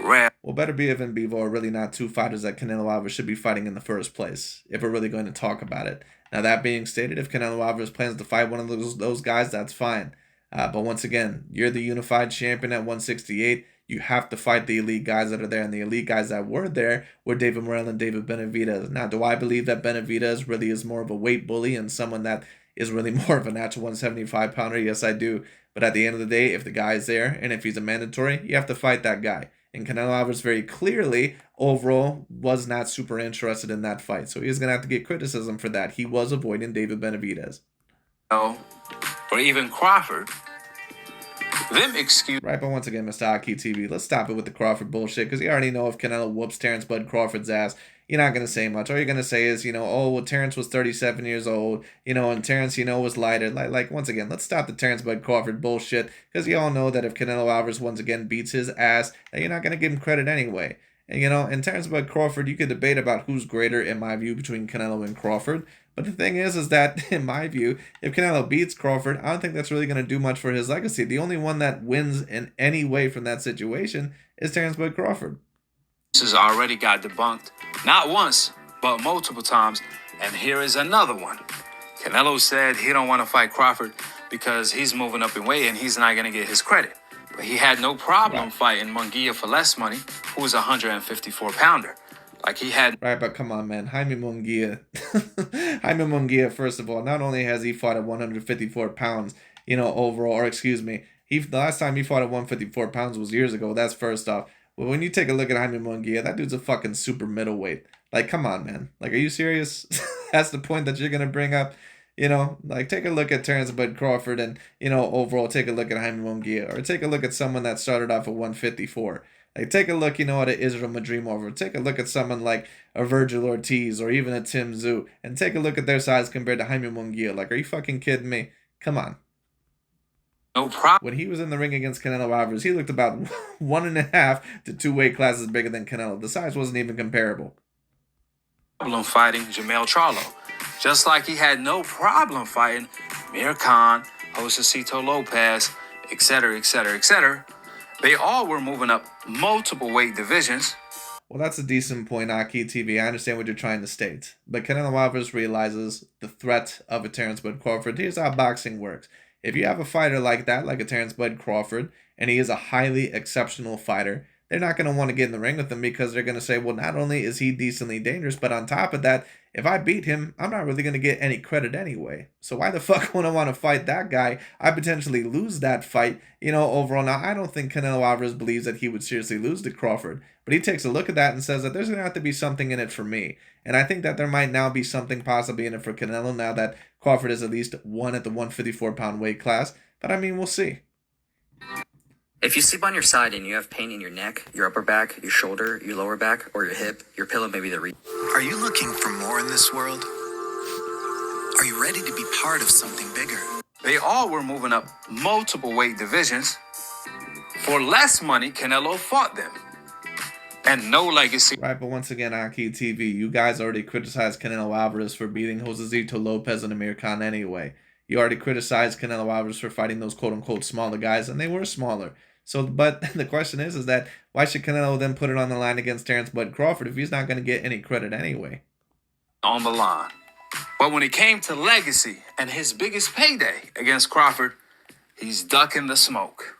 Red. Well, Beterbiev and Bivol are really not 2 fighters that Canelo Alvarez should be fighting in the first place, if we're really going to talk about it. Now, that being stated, if Canelo Alvarez plans to fight one of those guys, that's fine. But once again, you're the unified champion at 168. You have to fight the elite guys that are there, and the elite guys that were there were David Morrell and David Benavidez. Now, do I believe that Benavidez really is more of a weight bully and someone that is really more of a natural 175-pounder? Yes, I do. But at the end of the day, if the guy's there and if he's a mandatory, you have to fight that guy. And Canelo Alvarez very clearly, overall, was not super interested in that fight. So he's going to have to get criticism for that. He was avoiding David Benavidez. Or even Crawford. Them excuse. Right, but once again, Mr. AKHi TV, let's stop it with the Crawford bullshit, because you already know if Canelo whoops Terrence Bud Crawford's ass, you're not going to say much. All you're going to say is, oh, well, Terrence was 37 years old, and Terrence, was lighter. Like, once again, let's stop the Terrence Bud Crawford bullshit, because you all know that if Canelo Alvarez once again beats his ass, that you're not going to give him credit anyway. And, and Terrence Bud Crawford, you could debate about who's greater, in my view, between Canelo and Crawford. But the thing is that, in my view, if Canelo beats Crawford, I don't think that's really going to do much for his legacy. The only one that wins in any way from that situation is Terrence Bud Crawford. This has already got debunked, not once, but multiple times. And here is another one. Canelo said he don't want to fight Crawford because he's moving up in weight and he's not going to get his credit. But he had no problem fighting Munguia for less money, who was a 154-pounder. like he had Right, but come on, man. Jaime Munguia. Jaime Munguia, first of all, not only has he fought at 154 pounds, overall, or excuse me, the last time he fought at 154 pounds was years ago. That's first off. But when you take a look at Jaime Munguia, that dude's a fucking super middleweight. Like, come on, man. Like, are you serious? That's the point that you're going to bring up? Like, take a look at Terrence Bud Crawford and, overall, take a look at Jaime Munguia. Or take a look at someone that started off at 154. Like, take a look, at Israel Madrimov. Take a look at someone like a Virgil Ortiz or even a Tim Tszyu. And take a look at their size compared to Jaime Munguia. Like, are you fucking kidding me? Come on. no problem When he was in the ring against Canelo Alvarez, he looked about 1.5 to 2 weight classes bigger than Canelo. The size wasn't even comparable. fighting Jamel Charlo. Just like he had no problem fighting Mir Khan, Josecito Lopez, etc., etc., etc. They all were moving up multiple weight divisions. Well, that's a decent point, AKHi TV. I understand what you're trying to state. But Canelo Alvarez realizes the threat of a Terrence Bud Crawford. Here's how boxing works. If you have a fighter like that, like a Terrence Bud Crawford, and he is a highly exceptional fighter, they're not going to want to get in the ring with him because they're going to say, well, not only is he decently dangerous, but on top of that, if I beat him, I'm not really going to get any credit anyway. So why the fuck would I want to fight that guy? I potentially lose that fight, overall. Now, I don't think Canelo Alvarez believes that he would seriously lose to Crawford, but he takes a look at that and says that there's going to have to be something in it for me. And I think that there might now be something possibly in it for Canelo now that Crawford is at least one at the 154-pound weight class. But I mean, we'll see. If you sleep on your side and you have pain in your neck, your upper back, your shoulder, your lower back, or your hip, your pillow may be the reason. Are you looking for more in this world? Are you ready to be part of something bigger? They all were moving up multiple weight divisions. For less money, Canelo fought them. And no legacy. Right, but once again, AKHi TV, you guys already criticized Canelo Alvarez for beating Josecito Lopez and Amir Khan anyway. You already criticized Canelo Alvarez for fighting those quote-unquote smaller guys, and they were smaller. So, but the question is that why should Canelo then put it on the line against Terrence Bud Crawford if he's not going to get any credit anyway? On the line. But when it came to legacy and his biggest payday against Crawford, he's ducking the smoke.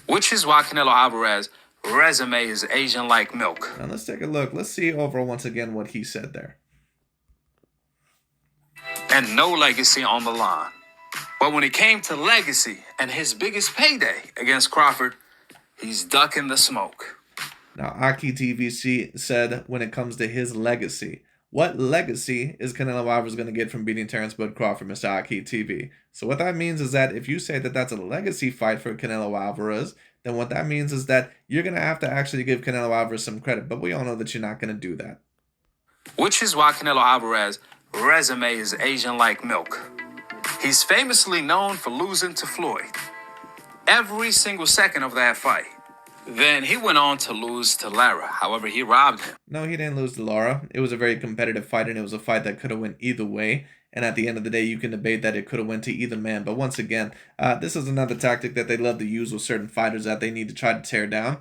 Which is why Canelo Alvarez's resume is Asian like milk. Now let's take a look. Let's see overall once again what he said there. And no legacy on the line. But when it came to legacy and his biggest payday against Crawford, he's ducking the smoke. Now, AKHi TV said when it comes to his legacy, what legacy is Canelo Alvarez going to get from beating Terrence Bud Crawford, Mr. AKHi TV? So what that means is that if you say that that's a legacy fight for Canelo Alvarez, then what that means is that you're going to have to actually give Canelo Alvarez some credit. But we all know that you're not going to do that. Which is why Canelo Alvarez's resume is Asian like milk. He's famously known for losing to Floyd every single second of that fight. Then he went on to lose to Lara. However, he robbed him. No, he didn't lose to Lara. It was a very competitive fight, and it was a fight that could have went either way. And at the end of the day, you can debate that it could have went to either man. But once again, this is another tactic that they love to use with certain fighters that they need to try to tear down.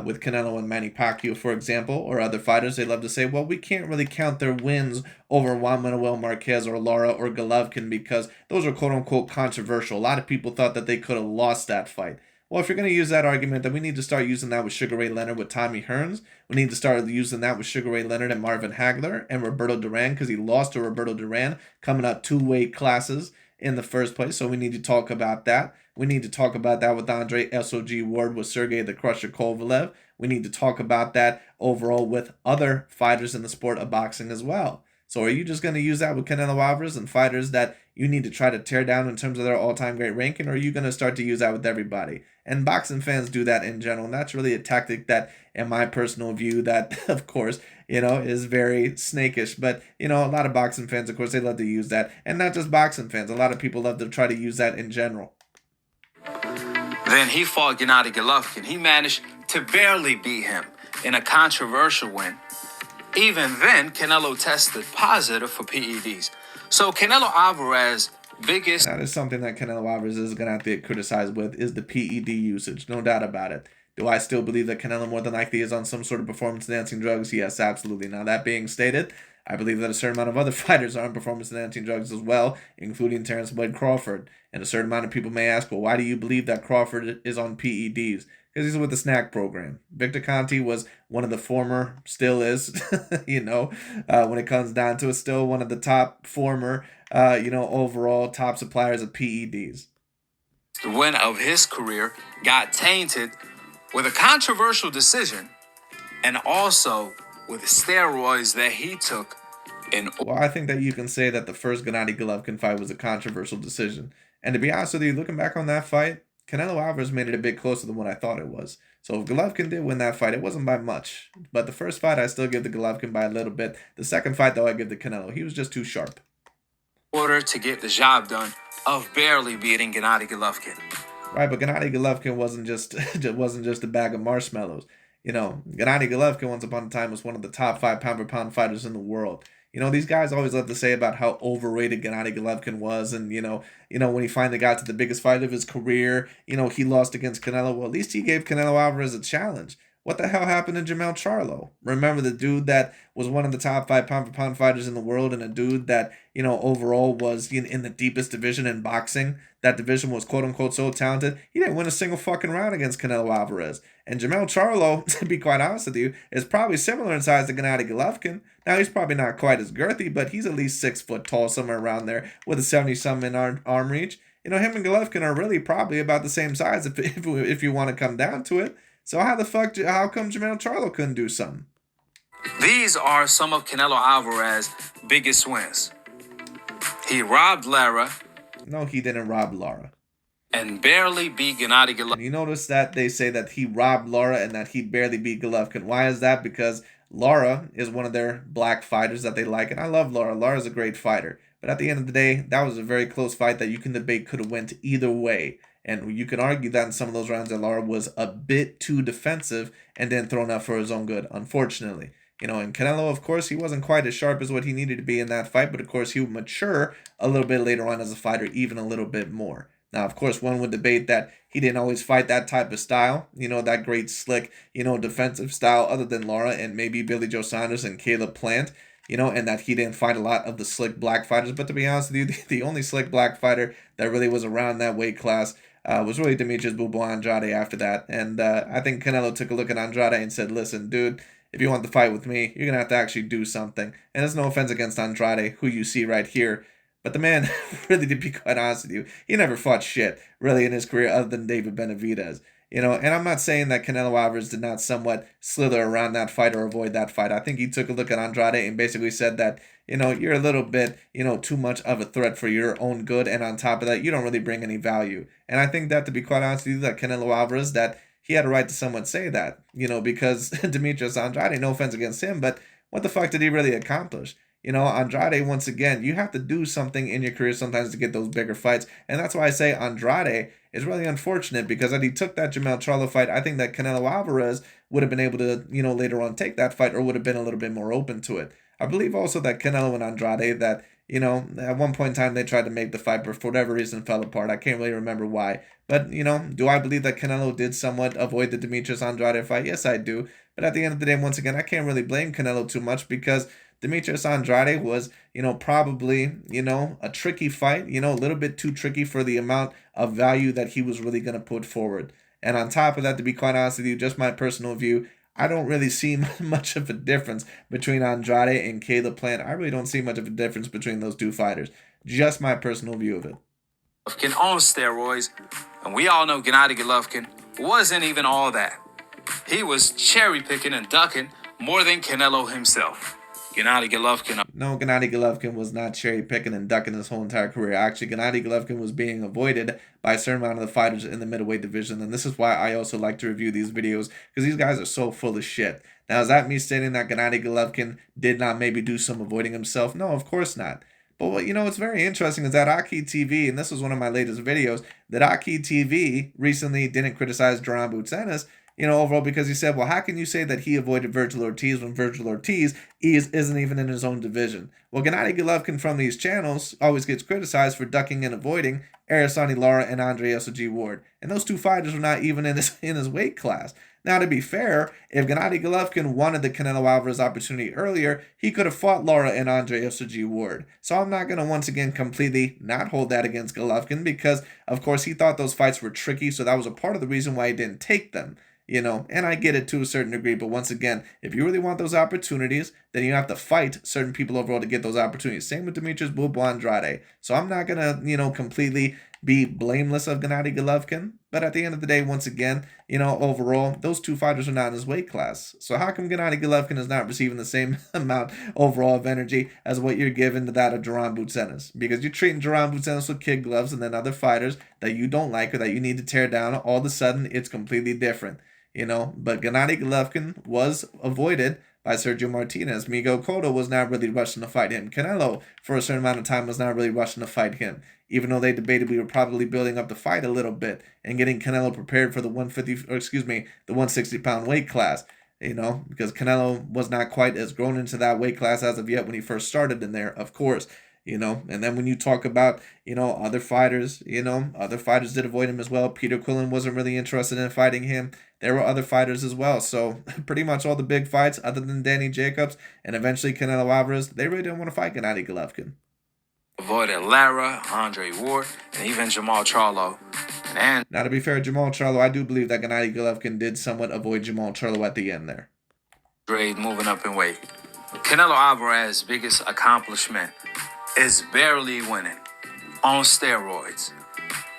With Canelo and Manny Pacquiao, for example, or other fighters, they love to say, well, we can't really count their wins over Juan Manuel Marquez or Lara or Golovkin because those are quote-unquote controversial. A lot of people thought that they could have lost that fight. Well, if you're going to use that argument, then we need to start using that with Sugar Ray Leonard with Tommy Hearns. We need to start using that with Sugar Ray Leonard and Marvin Hagler and Roberto Duran because he lost to Roberto Duran coming up 2 weight classes in the first place. So we need to talk about that. We need to talk about that with Andre SOG Ward with Sergey the Crusher Kovalev. We need to talk about that overall with other fighters in the sport of boxing as well. So are you just going to use that with Canelo Alvarez and fighters that you need to try to tear down in terms of their all-time great ranking, or are you going to start to use that with everybody? And boxing fans do that in general, and that's really a tactic that, in my personal view, that, of course, is very snakish. But, a lot of boxing fans, of course, they love to use that. And not just boxing fans. A lot of people love to try to use that in general. Then he fought Gennady Golovkin. He managed to barely beat him in a controversial win. Even then, Canelo tested positive for PEDs. So Canelo Alvarez's biggest... That is something that Canelo Alvarez is going to have to get criticized with, is the PED usage. No doubt about it. Do I still believe that Canelo more than likely is on some sort of performance-enhancing drugs? Yes, absolutely. Now, that being stated, I believe that a certain amount of other fighters are on performance-enhancing drugs as well, including Terrence Boyd Crawford. And a certain amount of people may ask, well, why do you believe that Crawford is on PEDs? Because he's with the snack program. Victor Conte was one of the former, still is, when it comes down to it, still one of the top former, overall top suppliers of PEDs. The win of his career got tainted with a controversial decision and also with steroids that he took. Well, I think that you can say that the first Gennady Golovkin fight was a controversial decision. And to be honest with you, looking back on that fight, Canelo Alvarez made it a bit closer than what I thought it was. So if Golovkin did win that fight, it wasn't by much. But the first fight, I still give the Golovkin by a little bit. The second fight, though, I give the Canelo. He was just too sharp. In order to get the job done of barely beating Gennady Golovkin. Right, but Gennady Golovkin wasn't just a bag of marshmallows. Gennady Golovkin once upon a time was one of the top 5 pound-for-pound fighters in the world. These guys always love to say about how overrated Gennady Golovkin was, and when he finally got to the biggest fight of his career, he lost against Canelo. Well, at least he gave Canelo Alvarez a challenge. What the hell happened to Jermell Charlo? Remember the dude that was one of the top 5 pound-for-pound fighters in the world, and a dude that overall was in the deepest division in boxing. That division was quote-unquote so talented, he didn't win a single fucking round against Canelo Alvarez. And Jermell Charlo, to be quite honest with you, is probably similar in size to Gennady Golovkin. Now, he's probably not quite as girthy, but he's at least 6 foot tall, somewhere around there, with a 70-something arm reach. Him and Golovkin are really probably about the same size if you want to come down to it. So how come Jermell Charlo couldn't do something? These are some of Canelo Alvarez's biggest wins. He robbed Lara. No, he didn't rob Lara. And barely beat Gennady Golovkin. You notice that they say that he robbed Lara and that he barely beat Golovkin. Why is that? Because Lara is one of their black fighters that they like. And I love Lara. Lara's a great fighter. But at the end of the day, that was a very close fight that you can debate could have went either way. And you can argue that in some of those rounds that Lara was a bit too defensive and then thrown out for his own good, unfortunately. And Canelo, of course, he wasn't quite as sharp as what he needed to be in that fight, but of course he would mature a little bit later on as a fighter, even a little bit more. Now, of course, one would debate that he didn't always fight that type of style, that great slick, defensive style other than Lara and maybe Billy Joe Saunders and Caleb Plant, and that he didn't fight a lot of the slick black fighters. But to be honest with you, the only slick black fighter that really was around that weight class was really Demetrius Boo Andrade after that. And I think Canelo took a look at Andrade and said, listen, dude, if you want to fight with me, you're going to have to actually do something. And there's no offense against Andrade, who you see right here. But the man, really, to be quite honest with you, he never fought shit, really, in his career other than David Benavidez. And I'm not saying that Canelo Alvarez did not somewhat slither around that fight or avoid that fight. I think he took a look at Andrade and basically said that, you're a little bit, too much of a threat for your own good. And on top of that, you don't really bring any value. And I think that, to be quite honest with you, that Canelo Alvarez, that he had a right to somewhat say that, because Demetrius Andrade, no offense against him, but what the fuck did he really accomplish? Andrade, once again, you have to do something in your career sometimes to get those bigger fights. And that's why I say Andrade is really unfortunate, because had he took that Jermell Charlo fight, I think that Canelo Alvarez would have been able to, later on take that fight, or would have been a little bit more open to it. I believe also that Canelo and Andrade, that, at one point in time they tried to make the fight, but for whatever reason fell apart. I can't really remember why. But, do I believe that Canelo did somewhat avoid the Demetrius Andrade fight? Yes, I do. But at the end of the day, once again, I can't really blame Canelo too much, because Demetrius Andrade was, probably, a tricky fight, a little bit too tricky for the amount of value that he was really going to put forward. And on top of that, to be quite honest with you, just my personal view, I don't really see much of a difference between Andrade and Caleb Plant. I really don't see much of a difference between those two fighters. Just my personal view of it. Golovkin on steroids, and we all know Gennady Golovkin wasn't even all that. He was cherry picking and ducking more than Canelo himself. Gennady Golovkin. No, Gennady Golovkin was not cherry picking and ducking his whole entire career. Actually, Gennady Golovkin was being avoided by a certain amount of the fighters in the middleweight division, and this is why I also like to review these videos, because these guys are so full of shit. Now, is that me stating that Gennady Golovkin did not maybe do some avoiding himself? No, of course not. But what what's very interesting is that AKHi TV, and this was one of my latest videos, that AKHi TV recently didn't criticize Duran Boots Ennis, overall, because he said, well, how can you say that he avoided Virgil Ortiz when Virgil Ortiz isn't even in his own division? Well, Gennady Golovkin from these channels always gets criticized for ducking and avoiding Araceli Lara and Andre SOG Ward. And those two fighters were not even in his weight class. Now, to be fair, if Gennady Golovkin wanted the Canelo Alvarez opportunity earlier, he could have fought Lara and Andre SOG Ward. So I'm not going to once again completely not hold that against Golovkin because, of course, he thought those fights were tricky, so that was a part of the reason why he didn't take them. And I get it to a certain degree, but once again, if you really want those opportunities, then you have to fight certain people overall to get those opportunities. Same with Demetrius Bulbo Andrade. So I'm not going to, completely be blameless of Gennady Golovkin, but at the end of the day, once again, overall, those two fighters are not in his weight class. So how come Gennady Golovkin is not receiving the same amount overall of energy as what you're giving to that of Jaron Butsenis? Because you're treating Jaron Butsenis with kid gloves, and then other fighters that you don't like or that you need to tear down, all of a sudden, it's completely different. But Gennady Golovkin was avoided by Sergio Martinez. Miguel Cotto was not really rushing to fight him. Canelo, for a certain amount of time, was not really rushing to fight him. Even though they debated we were probably building up the fight a little bit and getting Canelo prepared for the 160-pound weight class. Because Canelo was not quite as grown into that weight class as of yet when he first started in there, of course. And then when you talk about, other fighters, other fighters did avoid him as well. Peter Quillen wasn't really interested in fighting him. There were other fighters as well. So pretty much all the big fights, other than Danny Jacobs and eventually Canelo Alvarez, they really didn't want to fight Gennady Golovkin. Avoided Lara, Andre Ward, and even Jamal Charlo. Now, to be fair, Jamal Charlo, I do believe that Gennady Golovkin did somewhat avoid Jamal Charlo at the end there. Grade moving up in weight. Canelo Alvarez's biggest accomplishment is barely winning on steroids.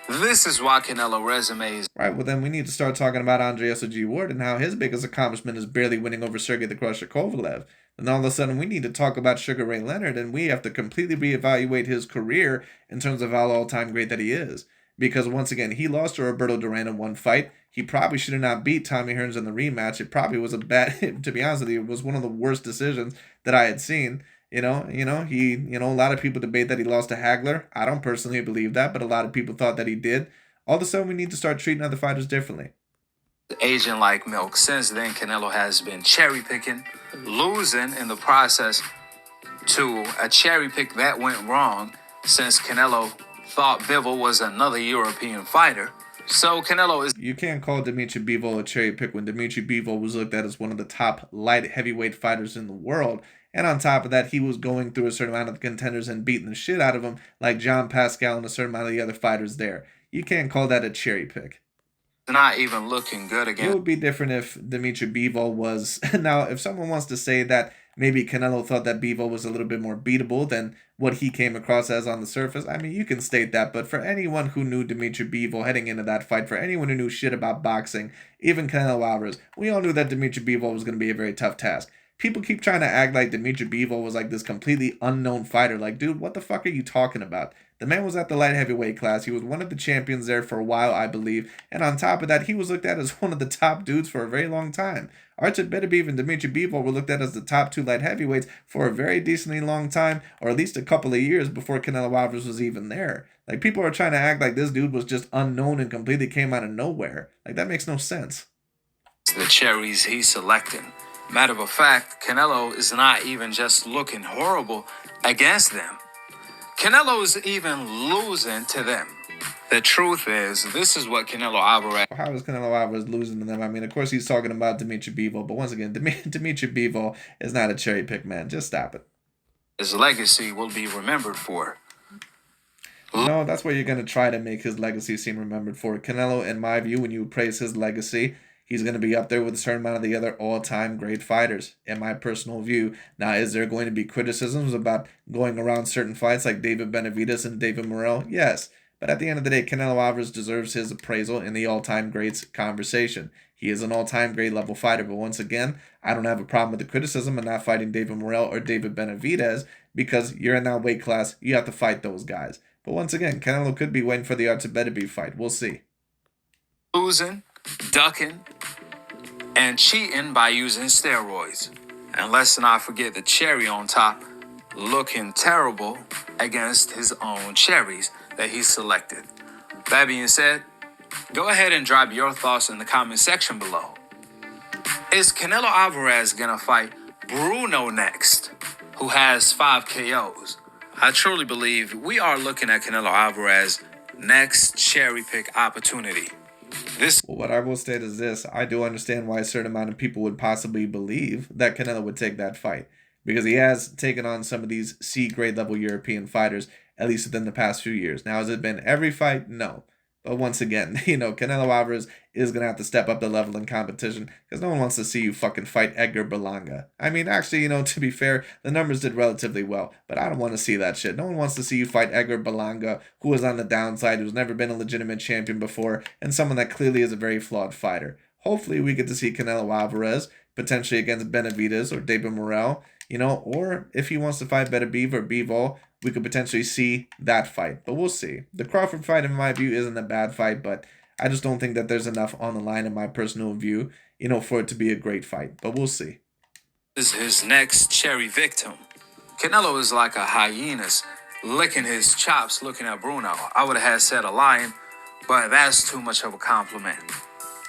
This is why Canelo resumes. Right, well then we need to start talking about Andre SOG Ward and how his biggest accomplishment is barely winning over Sergey the Crusher Kovalev. Then all of a sudden we need to talk about Sugar Ray Leonard, and we have to completely reevaluate his career in terms of how all-time great that he is. Because once again, he lost to Roberto Duran in one fight. He probably should have not beat Tommy Hearns in the rematch. It probably was a bad, to be honest with you, it was one of the worst decisions that I had seen. A lot of people debate that he lost to Hagler. I don't personally believe that, but a lot of people thought that he did. All of a sudden, we need to start treating other fighters differently. Aging like milk. Since then, Canelo has been cherry picking, losing in the process to a cherry pick that went wrong since Canelo thought Bivol was another European fighter. So Canelo is... You can't call Dimitri Bivol a cherry pick when Dimitri Bivol was looked at as one of the top light heavyweight fighters in the world. And on top of that, he was going through a certain amount of contenders and beating the shit out of them, like John Pascal and a certain amount of the other fighters there. You can't call that a cherry pick. Not even looking good again. It would be different if Dimitri Bivol was... Now, if someone wants to say that maybe Canelo thought that Bivol was a little bit more beatable than what he came across as on the surface, I mean, you can state that. But for anyone who knew Dimitri Bivol heading into that fight, for anyone who knew shit about boxing, even Canelo Alvarez, we all knew that Dimitri Bivol was going to be a very tough task. People keep trying to act like Dimitri Bivol was like this completely unknown fighter. Like, dude, what the fuck are you talking about? The man was at the light heavyweight class. He was one of the champions there for a while, I believe. And on top of that, he was looked at as one of the top dudes for a very long time. Archie Beterbiev and Dimitri Bivol were looked at as the top two light heavyweights for a very decently long time, or at least a couple of years before Canelo Alvarez was even there. Like, people are trying to act like this dude was just unknown and completely came out of nowhere. Like, that makes no sense. The cherries he's selecting. Matter of fact, Canelo is not even just looking horrible against them. Canelo's even losing to them. The truth is, this is what Canelo Alvarez... How is Canelo Alvarez losing to them? I mean, of course he's talking about Dimitri Bivol, but once again, Dimitri Bivol is not a cherry pick, man. Just stop it. His legacy will be remembered for. No, that's what you're going to try to make his legacy seem remembered for. Canelo, in my view, when you praise his legacy, he's going to be up there with a certain amount of the other all-time great fighters, in my personal view. Now, is there going to be criticisms about going around certain fights like David Benavidez and David Morrell? Yes. But at the end of the day, Canelo Alvarez deserves his appraisal in the all-time greats conversation. He is an all-time great level fighter. But once again, I don't have a problem with the criticism of not fighting David Morrell or David Benavidez because you're in that weight class. You have to fight those guys. But once again, Canelo could be waiting for the Archie Beterbiev fight. We'll see. Losing, ducking, and cheating by using steroids. And let's not forget the cherry on top, looking terrible against his own cherries that he selected. That being said, go ahead and drop your thoughts in the comment section below. Is Canelo Alvarez gonna fight Bruno next, who has 5 KOs? I truly believe we are looking at Canelo Alvarez next cherry pick opportunity. Well, what I will state is this. I do understand why a certain amount of people would possibly believe that Canelo would take that fight, because he has taken on some of these C-grade level European fighters, at least within the past few years. Now, has it been every fight? No. But once again, Canelo Alvarez is going to have to step up the level in competition, because no one wants to see you fucking fight Edgar Berlanga. I mean, actually, to be fair, the numbers did relatively well, but I don't want to see that shit. No one wants to see you fight Edgar Berlanga, who is on the downside, who's never been a legitimate champion before, and someone that clearly is a very flawed fighter. Hopefully, we get to see Canelo Alvarez, potentially against Benavidez or David Morrell, or if he wants to fight Beterbiev or Bivol, we could potentially see that fight. But we'll see. The Crawford fight, in my view, isn't a bad fight, but I just don't think that there's enough on the line, in my personal view, for it to be a great fight. But we'll see. This is his next cherry victim. Canelo is like a hyena licking his chops looking at Bruno. I would have said a lion, but that's too much of a compliment.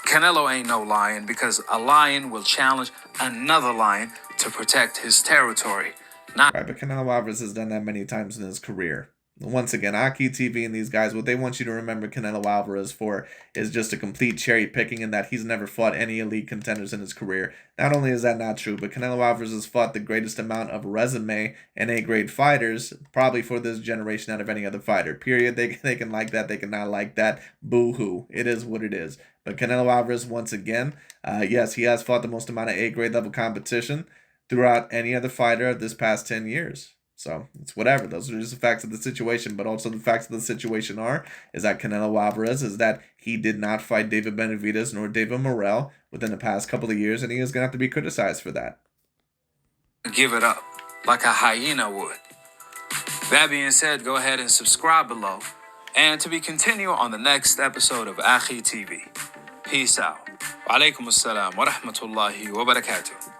Canelo ain't no lion, because a lion will challenge another lion to protect his territory. Right, but Canelo Alvarez has done that many times in his career. Once again, AKHi TV and these guys, what they want you to remember Canelo Alvarez for is just a complete cherry picking, and that he's never fought any elite contenders in his career. Not only is that not true, but Canelo Alvarez has fought the greatest amount of resume and A-grade fighters probably for this generation out of any other fighter. Period. They can like that, they can not like that. Boo-hoo. It is what it is. But Canelo Alvarez, once again, yes, he has fought the most amount of A-grade level competition throughout any other fighter of this past 10 years. So it's whatever. Those are just the facts of the situation. But also the facts of the situation is that Canelo Alvarez he did not fight David Benavidez nor David Morrell within the past couple of years, and he is going to have to be criticized for that. Give it up like a hyena would. That being said, go ahead and subscribe below, and to be continued on the next episode of AKHi TV. Peace out. Wa alaikum assalam wa rahmatullahi wa barakatuh.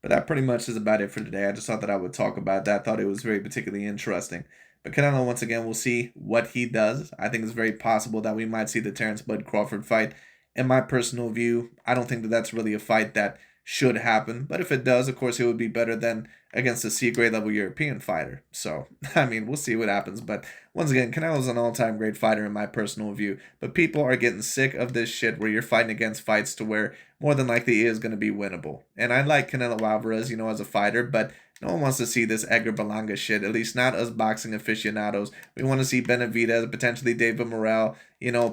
But that pretty much is about it for today. I just thought that I would talk about that. Thought it was very particularly interesting. But Canelo, once again, we'll see what he does. I think it's very possible that we might see the Terrence Bud Crawford fight. In my personal view, I don't think that that's really a fight that should happen. But if it does, of course, it would be better than against a C-grade level European fighter. So, I mean, we'll see what happens. But once again, Canelo's an all-time great fighter in my personal view. But people are getting sick of this shit where you're fighting against fights to where more than likely is going to be winnable. And I like Canelo Alvarez, as a fighter, but no one wants to see this Edgar Berlanga shit, at least not us boxing aficionados. We want to see Benavidez, potentially David Morrell,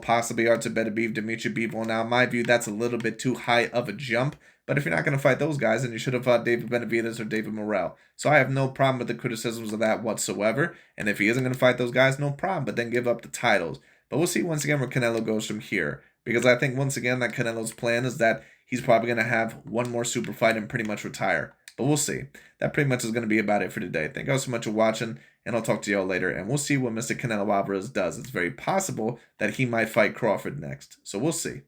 possibly Artur Beterbiev, Dimitri Bivol. Now, in my view, that's a little bit too high of a jump. But if you're not going to fight those guys, then you should have fought David Benavidez or David Morrell. So I have no problem with the criticisms of that whatsoever. And if he isn't going to fight those guys, no problem. But then give up the titles. But we'll see once again where Canelo goes from here. Because I think once again that Canelo's plan is that he's probably going to have one more super fight and pretty much retire. But we'll see. That pretty much is going to be about it for today. Thank you all so much for watching. And I'll talk to you all later. And we'll see what Mr. Canelo Alvarez does. It's very possible that he might fight Crawford next. So we'll see.